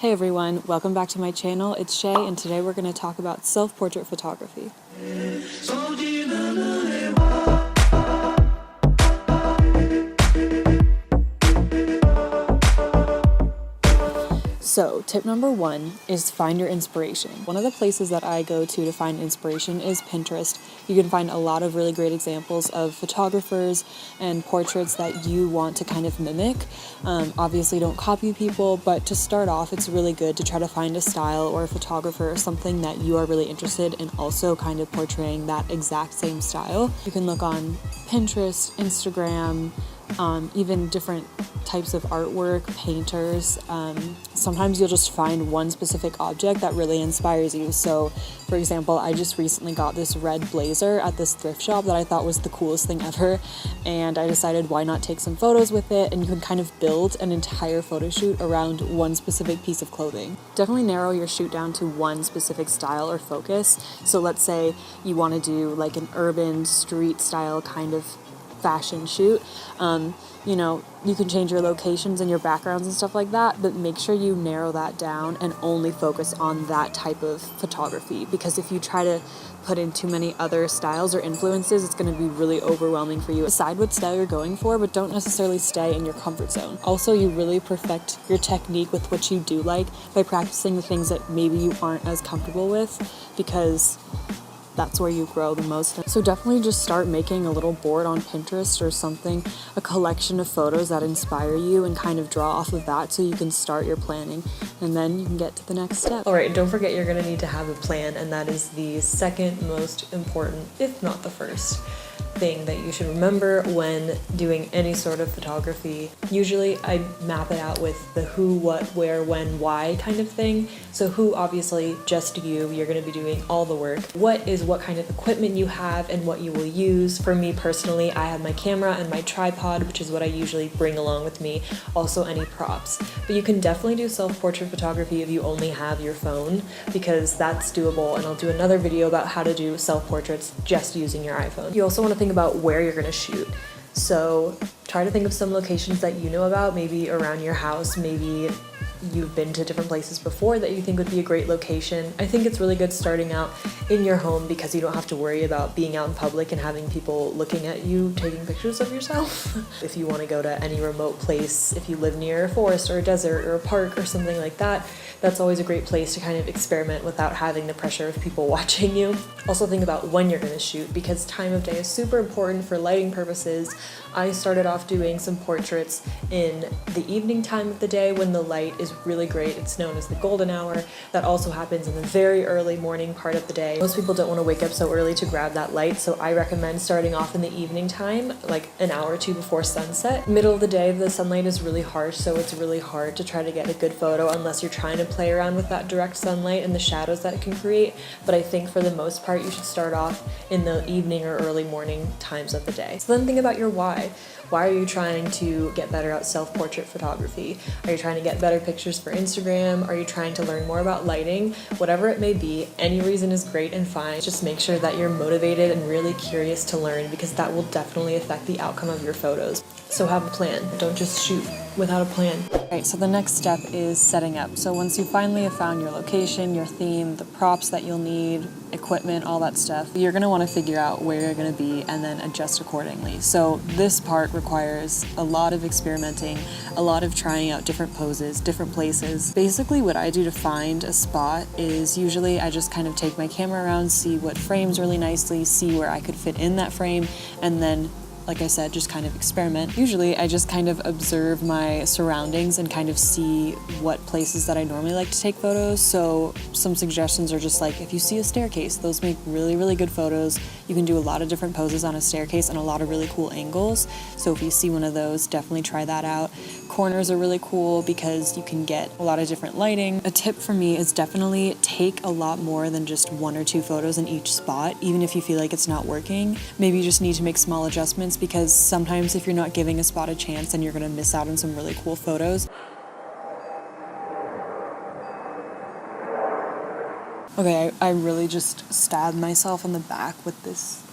Hey everyone, welcome back to my channel. It's Shea, and today we're going to talk about self-portrait photography. So, tip number one is find your inspiration. One of the places that I go to find inspiration is Pinterest. You can find a lot of really great examples of photographers and portraits that you want to kind of mimic. Obviously, don't copy people, but to start off, it's really good to try to find a style or a photographer or something that you are really interested in also kind of portraying that exact same style. You can look on Pinterest, Instagram, even different types of artwork, painters. Sometimes you'll just find one specific object that really inspires you. So, for example, I just recently got this red blazer at this thrift shop that I thought was the coolest thing ever, and I decided why not take some photos with it, and you can kind of build an entire photo shoot around one specific piece of clothing. Definitely narrow your shoot down to one specific style or focus. So let's say you want to do like an urban street style kind of fashion shoot. You can change your locations and your backgrounds and stuff like that, but make sure you narrow that down and only focus on that type of photography, because if you try to put in too many other styles or influences, it's going to be really overwhelming for you. Decide what style you're going for, but don't necessarily stay in your comfort zone. Also, you really perfect your technique with what you do like by practicing the things that maybe you aren't as comfortable with, because that's where you grow the most. So definitely just start making a little board on Pinterest or something, a collection of photos that inspire you, and kind of draw off of that so you can start your planning, and then you can get to the next step. All right, don't forget you're gonna need to have a plan, and that is the second most important, if not the first, thing that you should remember when doing any sort of photography. Usually I map it out with the who, what, where, when, why kind of thing. So who, obviously just you're going to be doing all the work. What is what kind of equipment you have and what you will use. For me personally, I have my camera and my tripod, which is what I usually bring along with me. Also any props. But you can definitely do self-portrait photography if you only have your phone, because that's doable, and I'll do another video about how to do self-portraits just using your iPhone. You also want to think about where you're going to shoot. So try to think of some locations that you know about, maybe around your house, maybe you've been to different places before that you think would be a great location. I think it's really good starting out in your home, because you don't have to worry about being out in public and having people looking at you taking pictures of yourself. If you want to go to any remote place, if you live near a forest or a desert or a park or something like that, that's always a great place to kind of experiment without having the pressure of people watching you. Also think about when you're going to shoot, because time of day is super important for lighting purposes. I started off doing some portraits in the evening time of the day when the light is really great. It's known as the golden hour. That also happens in the very early morning part of the day. Most people don't want to wake up so early to grab that light, so I recommend starting off in the evening time, like an hour or two before sunset. Middle of the day, the sunlight is really harsh, so it's really hard to try to get a good photo unless you're trying to play around with that direct sunlight and the shadows that it can create. But I think for the most part, you should start off in the evening or early morning times of the day. So then think about your why. Why are you trying to get better at self-portrait photography? Are you trying to get better pictures for Instagram? Are you trying to learn more about lighting? Whatever it may be, any reason is great and fine. Just make sure that you're motivated and really curious to learn, because that will definitely affect the outcome of your photos. So have a plan. Don't just shoot without a plan. Alright, so the next step is setting up. So once you finally have found your location, your theme, the props that you'll need, equipment, all that stuff, you're going to want to figure out where you're going to be and then adjust accordingly. So this part requires a lot of experimenting, a lot of trying out different poses, different places. Basically what I do to find a spot is usually I just kind of take my camera around, see what frames really nicely, see where I could fit in that frame, and then, like I said, just kind of experiment. Usually I just kind of observe my surroundings and kind of see what places that I normally like to take photos. So some suggestions are just like, if you see a staircase, those make really, really good photos. You can do a lot of different poses on a staircase and a lot of really cool angles. So if you see one of those, definitely try that out. Corners are really cool because you can get a lot of different lighting. A tip for me is definitely take a lot more than just one or two photos in each spot, even if you feel like it's not working. Maybe you just need to make small adjustments, because sometimes if you're not giving a spot a chance, then you're going to miss out on some really cool photos. Okay, I really just stabbed myself in the back with this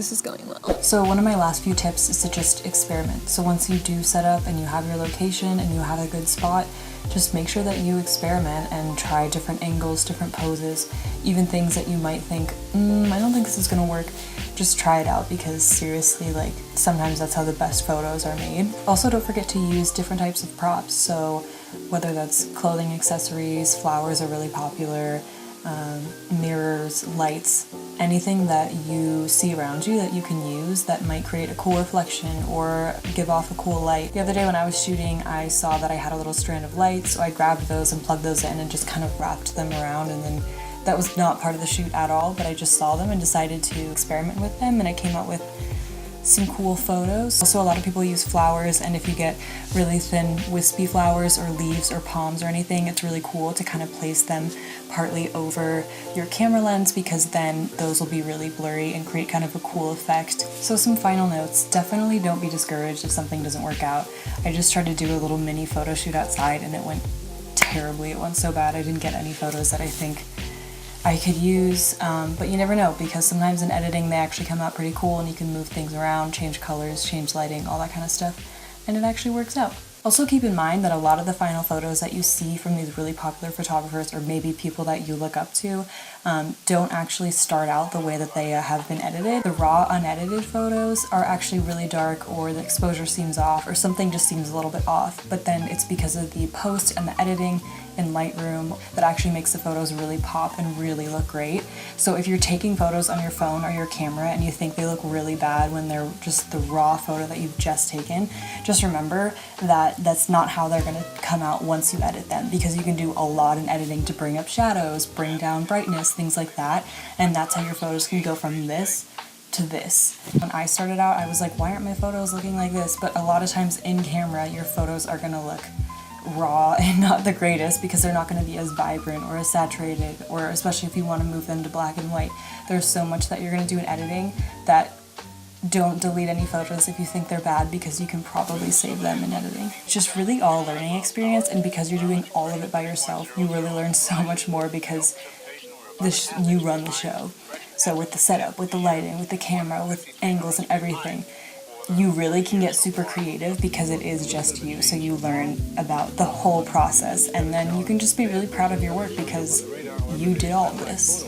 this is going well. So one of my last few tips is to just experiment. So once you do set up and you have your location and you have a good spot, just make sure that you experiment and try different angles, different poses, even things that you might think, I don't think this is gonna work. Just try it out, because seriously, like, sometimes that's how the best photos are made. Also, don't forget to use different types of props. So whether that's clothing, accessories, flowers are really popular, mirrors, lights, anything that you see around you that you can use that might create a cool reflection or give off a cool light. The other day when I was shooting, I saw that I had a little strand of lights, so I grabbed those and plugged those in and just kind of wrapped them around, and then that was not part of the shoot at all, but I just saw them and decided to experiment with them, and I came out with some cool photos. Also, a lot of people use flowers, and if you get really thin wispy flowers or leaves or palms or anything, it's really cool to kind of place them partly over your camera lens, because then those will be really blurry and create kind of a cool effect. So some final notes: definitely don't be discouraged if something doesn't work out. I just tried to do a little mini photo shoot outside and it went terribly. It went so bad I didn't get any photos that I think I could use, but you never know, because sometimes in editing they actually come out pretty cool and you can move things around, change colors, change lighting, all that kind of stuff, and it actually works out. Also keep in mind that a lot of the final photos that you see from these really popular photographers, or maybe people that you look up to, don't actually start out the way that they have been edited. The raw, unedited photos are actually really dark, or the exposure seems off, or something just seems a little bit off, but then it's because of the post and the editing in Lightroom that actually makes the photos really pop and really look great. So if you're taking photos on your phone or your camera and you think they look really bad when they're just the raw photo that you've just taken, just remember that that's not how they're going to come out once you edit them, because you can do a lot in editing to bring up shadows, bring down brightness, things like that, and that's how your photos can go from this to this. When I started out, I was like, why aren't my photos looking like this? But a lot of times in camera, your photos are going to look raw and not the greatest, because they're not going to be as vibrant or as saturated, or especially if you want to move them to black and white. There's so much that you're going to do in editing that don't delete any photos if you think they're bad, because you can probably save them in editing. It's just really all a learning experience, and because you're doing all of it by yourself, you really learn so much more, because you run the show. So with the setup, with the lighting, with the camera, with angles and everything, you really can get super creative because it is just you. So you learn about the whole process, and then you can just be really proud of your work because you did all this.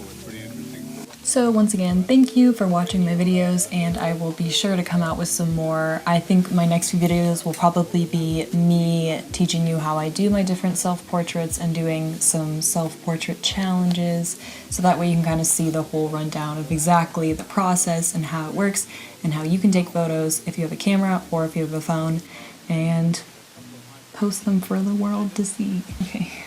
So once again, thank you for watching my videos, and I will be sure to come out with some more. I think my next few videos will probably be me teaching you how I do my different self-portraits and doing some self-portrait challenges, so that way you can kind of see the whole rundown of exactly the process and how it works and how you can take photos if you have a camera or if you have a phone and post them for the world to see. Okay.